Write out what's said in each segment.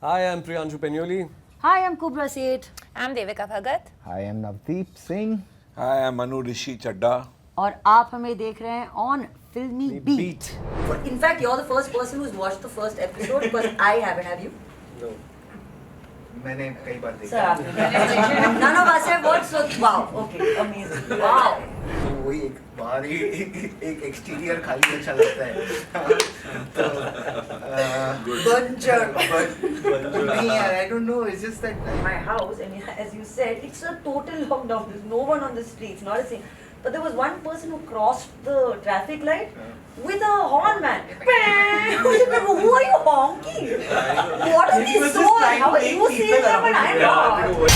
Hi, I'm Priyanshu Painyuli. Hi, I'm Kubbra Sait. I'm Devika Bhagat. Hi, I'm Navdeep Singh. Hi, I'm Manu Rishi Chadda. और आप हमें देख रहे हैं on Filmibeat. In fact, you're the first person who's watched the first episode because I haven't. Have you? No. मैंने कई बार देखा. Sir, none of us have watched. So wow. Okay, amazing. Wow. वही एक बाहर ही एक एक्सटीरियर खाली अच्छा लगता है. तो Buncher. नहीं यार, I don't know. It's just that My house, and as you said, it's a total lockdown. There's no one on the streets, not a single. But there was one person who crossed the traffic light with a horn, man. Who are you honking? What is this so? How are you seeing them and I'm not?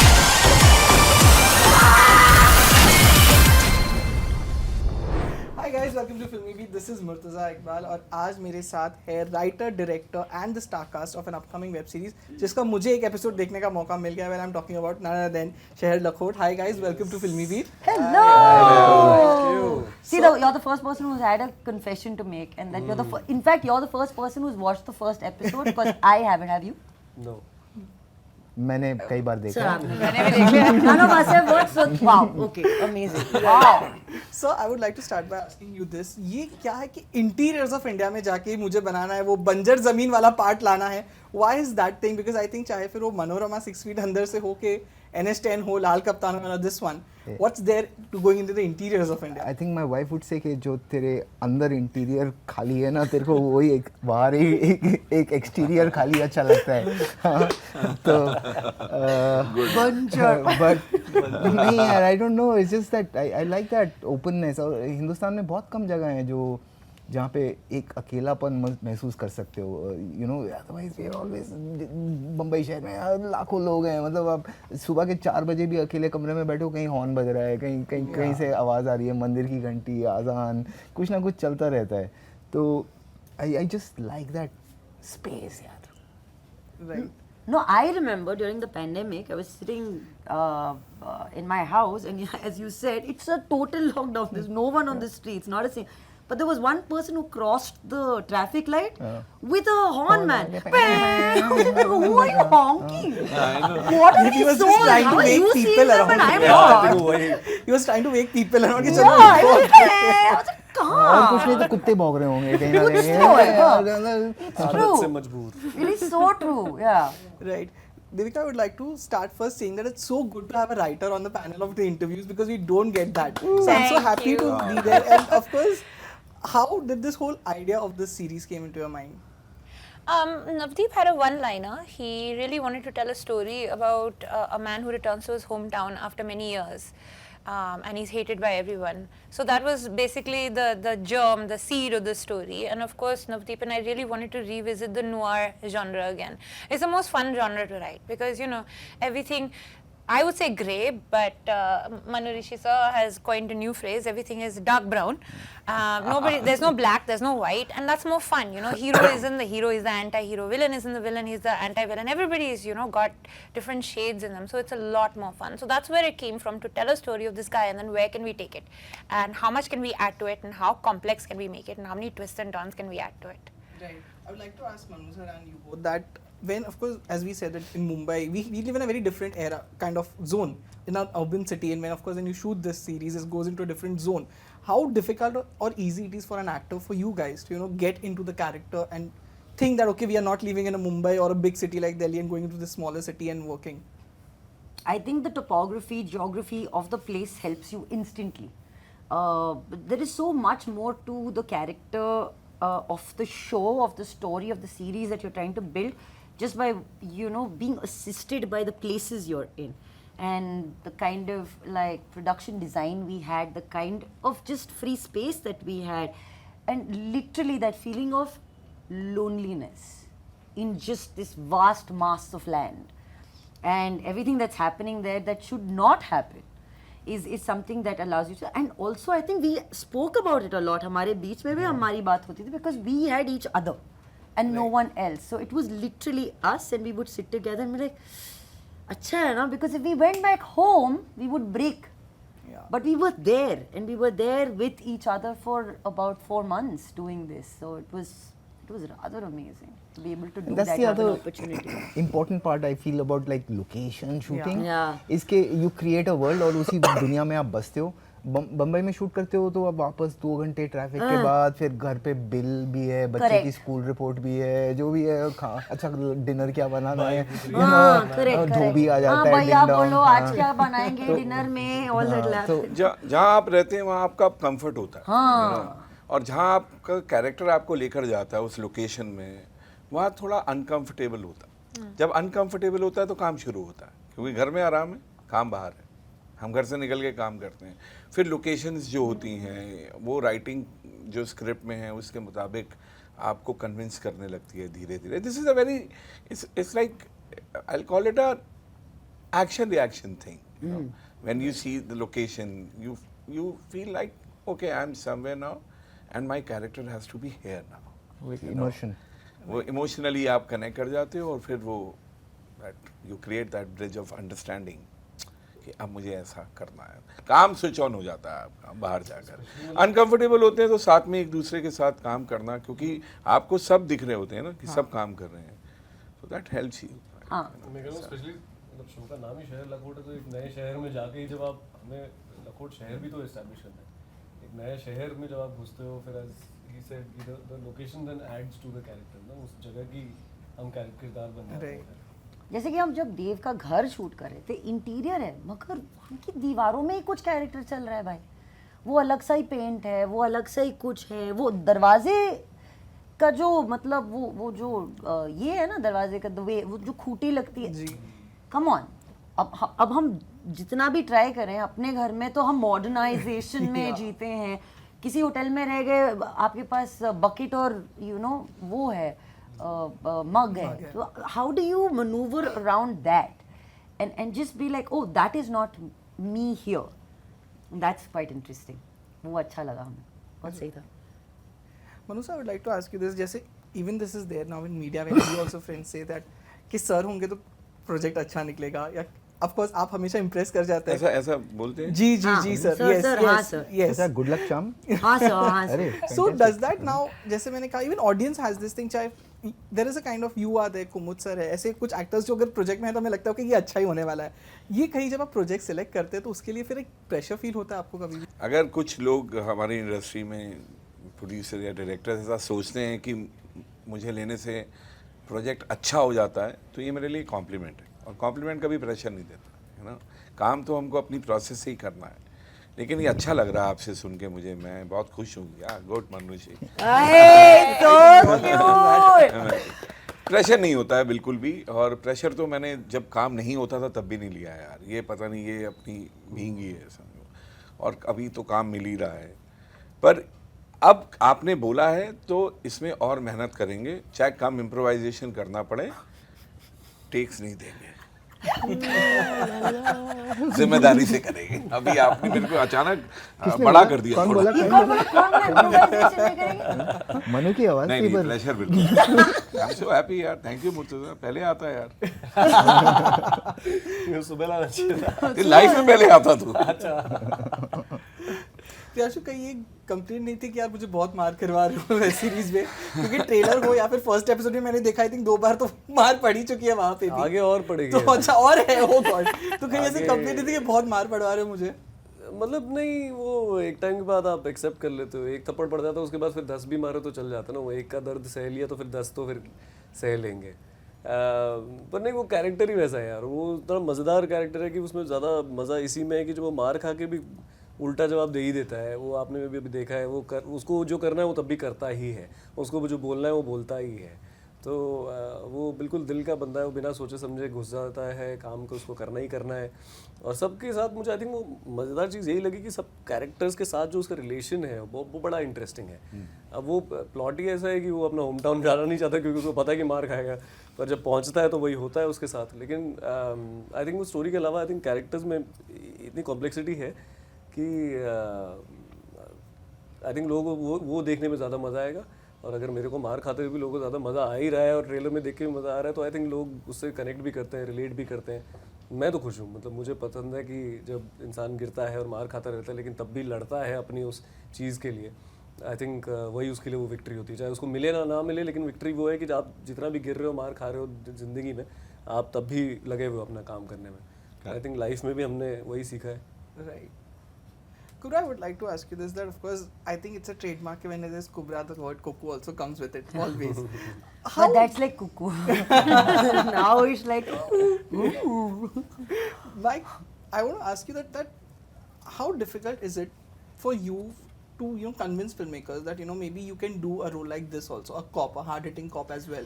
Hi guys, welcome to Filmibeat. This is Murtaza Iqbal और आज मेरे साथ है writer, director and the star cast of an upcoming web series जिसका मुझे एक episode देखने का मौका मिल गया. When I'm talking about none other than Shehar Lakhot. Hi guys, welcome to Filmibeat. Hello. Thank you. See, you're the first person who's had a confession to make, and that you're the in fact you're the first person who's watched the first episode because I haven't. Have you? No. मैंने कई बार देखा. मैंने भी देख लिया. None of us have watched. So wow. Okay, amazing. Wow. So I would like to start by asking you this. ये क्या है कि इंटीरियर्स ऑफ इंडिया में जाके मुझे बनाना है, वो बंजर जमीन वाला पार्ट लाना है. Why is that thing? Because I think चाहे फिर वो मनोरमा 6 feet अंदर से हो के NS10 हो, लाल कप्तान हो, this one. What's there to going into the interiors of India? I think my wife would say कि जो तेरे अंदर इंटीरियर खाली है ना, तेरे को वही एक बाहर ही एक एक्सटीरियर खाली अच्छा लगता है. तो but नहीं यार, I don't know. It's just that I like that openness. और हिंदुस्तान में बहुत कम जगह हैं जो जहाँ पे एक अकेलापन महसूस कर सकते हो. You know, otherwise we are always Bombay शहर में लाखों लोग हैं. मतलब आप सुबह के 4 बजे भी अकेले कमरे में बैठो, कहीं हॉर्न बज रहा है, कहीं से आवाज़ आ रही है, मंदिर की घंटी, आज़ान, कुछ ना कुछ चलता रहता है. तो I just like that space यार. Right. No, I remember during the pandemic, I was sitting in my house, and as you said, it's a total lockdown. There's no one on the streets, not a single. But there was one person who crossed the traffic light with a horn, man. Who are you honking? What is He was this just so? trying to How are wake you people seeing them around. and I'm not? He was trying to wake people around. कि Yeah, चलो I was like, और कुछ नहीं तो कुत्ते भौंक रहे होंगे कहीं ना It's true, कहीं. It's आदत true. से मजबूर. It is so true. Yeah. Right. Devika, I would like to start first saying that it's so good to have a writer on the panel of the interviews because we don't get that. So I'm so Thank happy you. to be there. And of course, how did this whole idea of this series came into your mind? Navdeep had a one-liner. He really wanted to tell a story about a man who returns to his hometown after many years. And he's hated by everyone. So that was basically the germ, the seed of the story. And of course, Navdeep and I really wanted to revisit the noir genre again. It's the most fun genre to write because, you know, everything, I would say grey, but Manu Rishi sir has coined a new phrase. Everything is dark brown. There's no black, there's no white, and that's more fun. You know, hero isn't the hero, is the anti-hero. Villain isn't the villain, he's the anti-villain. Everybody is, you know, got different shades in them, so it's a lot more fun. So that's where it came from, to tell a story of this guy, and then where can we take it, and how much can we add to it, and how complex can we make it, and how many twists and turns can we add to it. Right. I would like to ask Manu sir and you both that when, of course, as we said that in Mumbai, we live in a very different era, kind of zone in an urban city, and when, of course, when you shoot this series, it goes into a different zone. How difficult or easy it is for an actor, for you guys, to, you know, get into the character and think that, okay, we are not living in a Mumbai or a big city like Delhi and going into this smaller city and working? I think the topography, geography of the place helps you instantly. But there is so much more to the character of the show, of the story, of the series that you're trying to build, just by, you know, being assisted by the places you're in. And the kind of like production design we had, the kind of just free space that we had, and literally that feeling of loneliness in just this vast mass of land. And everything that's happening there that should not happen is something that allows you to. And also I think we spoke about it a lot. हमारे बीच में भी हमारी बात होती थी because we had each other and no one else. So it was literally us, and we would sit together and be like, अच्छा है ना, because if we went back home, we would break. Yeah. But we were there, and we were there with each other for about 4 months doing this. So it was It was rather amazing to be able to do That's that, the have an other opportunity. important part I feel about like location shooting. Yeah. इसके you create a world और उसी दुनिया में आप बसते हो. बम्बई में shoot करते हो तो अब वापस 2 घंटे ट्रैफिक के बाद फिर घर पे बिल भी है, बच्चे Correct. की स्कूल रिपोर्ट भी है, जो भी है अच्छा डिनर क्या बनाना है, हाँ, correct, धोबी आ जाता है. भैया ding dong, बोलो हाँ. आज क्या बनाएंगे डिनर में, all that laugh. तो जहाँ आप रहते हैं वहाँ आपका कंफर्ट होता है हाँ. you know? और जहाँ आपका कैरेक्टर आपको लेकर जाता है उस लोकेशन में, वहाँ थोड़ा अनकंफर्टेबल होता है. जब अनकंफर्टेबल होता है तो काम शुरू होता है, क्योंकि घर में आराम है, काम बाहर है. हम घर से निकल के काम करते हैं. फिर लोकेशंस जो होती हैं वो राइटिंग जो स्क्रिप्ट में है उसके मुताबिक आपको कन्विंस करने लगती है धीरे धीरे. This is a very it's like I will call it a action reaction thing. When you see the location you feel like okay, I'm somewhere now and my character has to be here now. Emotion. वो emotionally आप connect कर जाते हो और फिर वो you create that bridge of understanding कि अब मुझे ऐसा करना है. काम स्विच ऑन हो जाता है आपका बाहर जाकर. अनकंफर्टेबल होते हैं तो साथ में एक दूसरे के साथ काम करना, क्योंकि आपको सब दिख रहे होते हैं ना कि सब काम कर रहे हैं, सो दैट हेल्प्स यू. हाँ. मैं कह रहा हूँ स्पेशली मतलब शो का नाम ही शहर लखोट है, तो एक नए शहर में जाके ही जब आप हमें लखोट शहर भी तो एस्टैब्लिश करना है. एक नए शहर में जब आप घुसते हो फिर as he said the location then adds to the character ना, उस जगह की हम किरदार बन जाते हैं. जैसे कि हम जब देव का घर शूट कर रहे थे, इंटीरियर है मगर वहाँ की दीवारों में ही कुछ कैरेक्टर चल रहा है भाई. वो अलग सा ही पेंट है, वो अलग सा ही कुछ है, वो दरवाजे का जो मतलब वो जो ये है ना दरवाजे का वे, वो जो खूंटी लगती है. Come on. अब हम जितना भी ट्राई करें अपने घर में तो हम मॉडर्नाइजेशन में जीते हैं. किसी होटल में रह गए, आपके पास बकेट और वो है mug है. So how do you maneuver around that and just be like, oh, that is not me here. That's quite interesting. वो अच्छा लगा हमें, बहुत सही था. Manu sir, I would like to ask you this. जैसे even this is there now in media when we also friends say that कि sir होंगे तो प्रोजेक्ट अच्छा निकलेगा, या of course आप हमेशा इम्प्रेस कर जाते हैं. ऐसा बोलते हैं. जी सर. सर, सर, हाँ, सर. Yes. ऐसा गुड लक चाम. हाँ सर, हाँ sir. So does that now, जैसे मैंने कहा, even audience has this thing, चाहे there is a kind of you are there, Kumud sir है, ऐसे कुछ एक्टर्स जो अगर प्रोजेक्ट में है तो हमें लगता है कि ये अच्छा ही होने वाला है. ये कहीं जब आप प्रोजेक्ट सेलेक्ट करते हैं तो उसके लिए फिर एक प्रेशर फील होता है आपको कभी भी? अगर कुछ लोग हमारी इंडस्ट्री में प्रोड्यूसर या डायरेक्टर ऐसा सोचते हैं कि मुझे लेने से प्रोजेक्ट अच्छा हो जाता है तो ये मेरे लिए कॉम्प्लीमेंट है. और कॉम्प्लीमेंट कभी प्रेशर नहीं देता है ना. काम तो हमको अपनी प्रोसेस से ही करना है. लेकिन ये अच्छा लग रहा है आपसे सुन के मुझे, मैं बहुत खुश हूँ यार. गुड मनु जी. प्रेशर नहीं होता है बिल्कुल भी. और प्रेशर तो मैंने जब काम नहीं होता था तब भी नहीं लिया यार. ये पता नहीं, ये अपनी भींगी है समझो. और अभी तो काम मिल ही रहा है. पर अब आपने बोला है तो इसमें और मेहनत करेंगे, चाहे कम इम्प्रोवाइजेशन करना पड़े, टेक्स नहीं देंगे. जिम्मेदारी से करेंगे. अभी आपने मेरे को अचानक बड़ा कर दिया. कौन बोला? improvisation में करेंगे? मनु की आवाज नहीं थी नहीं, पर प्लेजर बिल्कुल. आई एम सो हैप्पी यार. Thank you Murtaza. पहले आता है यार. सुबह लाना चाहिए था. लाइफ में पहले आता तू. प्रियांशु, कहीं ये कंप्लेंट नहीं थी कि यार मुझे बहुत मार करवा रहे हो वेब सीरीज में? क्योंकि ट्रेलर हो या फिर फर्स्ट एपिसोड में मैंने देखा, आई थिंक 2 बार तो मार पड़ी चुकी है वहाँ पे भी. आगे और पड़ेगी. तो अच्छा और है. ओ गॉड. तो कहीं ऐसे कंप्लेंट नहीं थी कि बहुत मार पड़वा रहे हो मुझे? मतलब नहीं, वो एक टाइम के बाद आप एक्सेप्ट कर लेते हो. एक थप्पड़ पड़ जाता है उसके बाद फिर 10 भी मारे तो चल जाता है ना. वो एक का दर्द सह लिया तो फिर 10 तो फिर सह लेंगे. पर नहीं, वो कैरेक्टर ही वैसा है यार. वो इतना मज़ेदार कैरेक्टर है कि उसमें ज़्यादा मज़ा इसी में है कि जो वो मार खा के भी उल्टा जवाब दे ही देता है. वो आपने भी अभी देखा है. उसको जो करना है वो तब भी करता ही है. उसको जो बोलना है वो बोलता ही है. तो वो बिल्कुल दिल का बंदा है. वो बिना सोचे समझे घुस जाता है काम को, उसको करना ही करना है. और सबके साथ मुझे आई थिंक वो मज़ेदार चीज़ यही लगी कि सब कैरेक्टर्स के साथ जो उसका रिलेशन है वो बड़ा इंटरेस्टिंग है. अब वो प्लॉट ही ऐसा है कि वो अपना होम टाउन जाना नहीं चाहता क्योंकि उसको पता है कि मार खाएगा, पर जब पहुंचता है तो वही होता है उसके साथ. लेकिन आई थिंक वो स्टोरी के अलावा आई थिंक कैरेक्टर्स में इतनी कॉम्प्लेक्सिटी है कि आई थिंक लोगों को वो देखने में ज़्यादा मज़ा आएगा. और अगर मेरे को मार खाते हुए भी लोगों को ज़्यादा मज़ा आ ही रहा है और ट्रेलर में देख के भी मज़ा आ रहा है तो आई थिंक लोग उससे कनेक्ट भी करते हैं, रिलेट भी करते हैं. मैं तो खुश हूँ. मतलब मुझे पसंद है कि जब इंसान गिरता है और मार खाता रहता है लेकिन तब भी लड़ता है अपनी उस चीज़ के लिए. आई थिंक वही उसके लिए वो विक्ट्री होती है, चाहे उसको मिले ना मिले, लेकिन विक्ट्री वो है कि आप जितना भी गिर रहे हो, मार खा रहे हो जिंदगी में, आप तब भी लगे हुए हो अपना काम करने में. आई थिंक लाइफ में भी हमने वही सीखा है. Right. Kubbra, I would like to ask you this, that of course I think it's a trademark when there's Kubbra, the word cuckoo also comes with it always. But that's like cuckoo. Now it's like ooh. Like, I want to ask you that how difficult is it for you to convince filmmakers that maybe you can do a role like this also, a cop, a hard-hitting cop as well,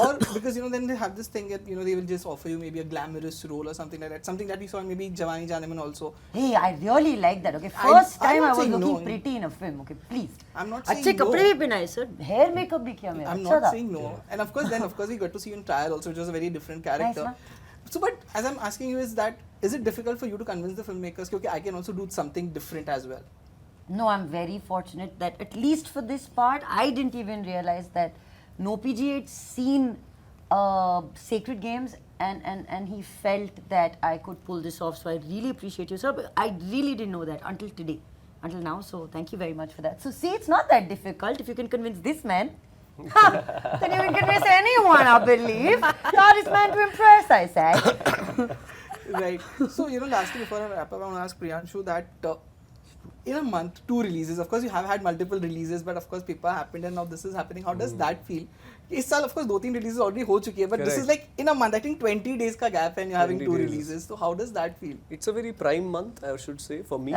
or because then they have this thing that they will just offer you maybe a glamorous role or something like that, something that we saw in maybe Jawani Janeman also. Hey, I really like that. Okay, first I'm time not I was saying looking no. pretty in a film. Okay, please. I'm not saying अच्छे no. कपड़े भी पहनाए sir, hair makeup भी किया मेरा. I'm अच्छा not था. saying no. And of course we got to see you in trial also, which was a very different character. Nice, So, but as I'm asking you is it difficult for you to convince the filmmakers that I can also do something different as well? No, I'm very fortunate that at least for this part, I didn't even realize that NoPG had seen Sacred Games and he felt that I could pull this off. So I really appreciate you, sir. But I really didn't know that until today, until now. So thank you very much for that. So see, it's not that difficult if you can convince this man. Then you can convince anyone, I believe. The hardest man to impress, I said. Right. So, lastly, before I wrap up, I want to ask Priyanshu that in a month, 2 releases. Of course, you have had multiple releases, but of course, paper happened and now this is happening. How does that feel? इस साल of course 2-3 releases already हो चुकी है, but this is like in a month. I think 20 days का gap and you're having 2 days. releases. So how does that feel? It's a very prime month, I should say, for me.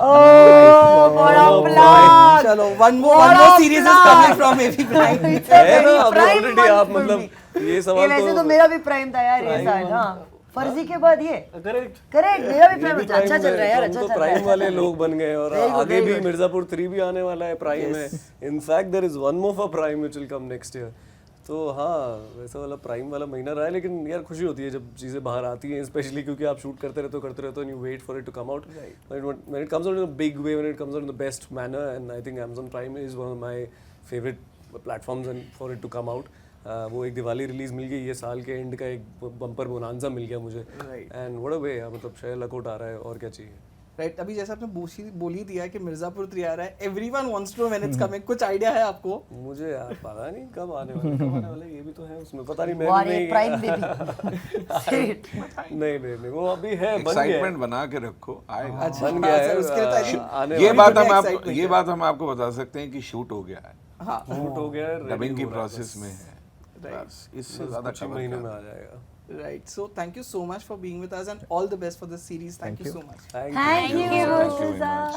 Oh, what a plug! चलो, one more series is coming from maybe Prime. It's a है ना, very अब prime already month आप for मतलब me. ये सवाल वैसे तो तो मेरा भी प्राइम था यार ये साल. हाँ, फर्जी के बाद ये. करेक्ट मेरा भी प्राइम अच्छा चल रहा है यार, अच्छा तो चल रहा प्राइम है. वाले लोग बन गए और Very good, आगे very भी good. मिर्जापुर 3 भी आने वाला है प्राइम में. In fact there is one more for prime which will come next year. तो हाँ, वैसा वाला प्राइम वाला महीना रहा है, लेकिन यार खुशी होती है जब चीज़ें बाहर आती हैं, स्पेशली क्योंकि आप शूट करते रहते हो and you wait for it to come out. When it comes out in a big way, when it comes out in the best manner, and I think Amazon Prime is one of my favourite platforms and for it to come out. वो एक Diwali release मिल गई, ये साल के and का एक bumper bonanza मिल गया मुझे. एंड व्हाट अ वे, मतलब शहर लखोट आ रहा है, और क्या चाहिए. राइट, अभी जैसा आपने बोल ही दिया कि मिर्जापुर 3 आ रहा है, everyone wants to know when it's coming. कुछ आइडिया है आपको? मुझे यार पता नहीं कब आने वाला ये भी तो है उसमें, पता नहीं. मैं वारे प्राइम बेबी. नहीं वो अभी है, बन गया है. एक्साइटमेंट बना के रखो, आएगा. अच्छा, बन गया है. उसके लिए तो I think आने ये वाला बात हम आपको बता सकते हैं कि शूट हो गया है, हाँ, शूट हो गया है, डबिंग की ready हो रहा है प्रोसेस बस. में है. Right. बस इससे ज्यादा कुछ ही cover महीनों क्या. में आ जाएगा. right. So thank you so much for being with us and all the best for this series. Thank you so much. Thank you. Thank you. Thank you very much.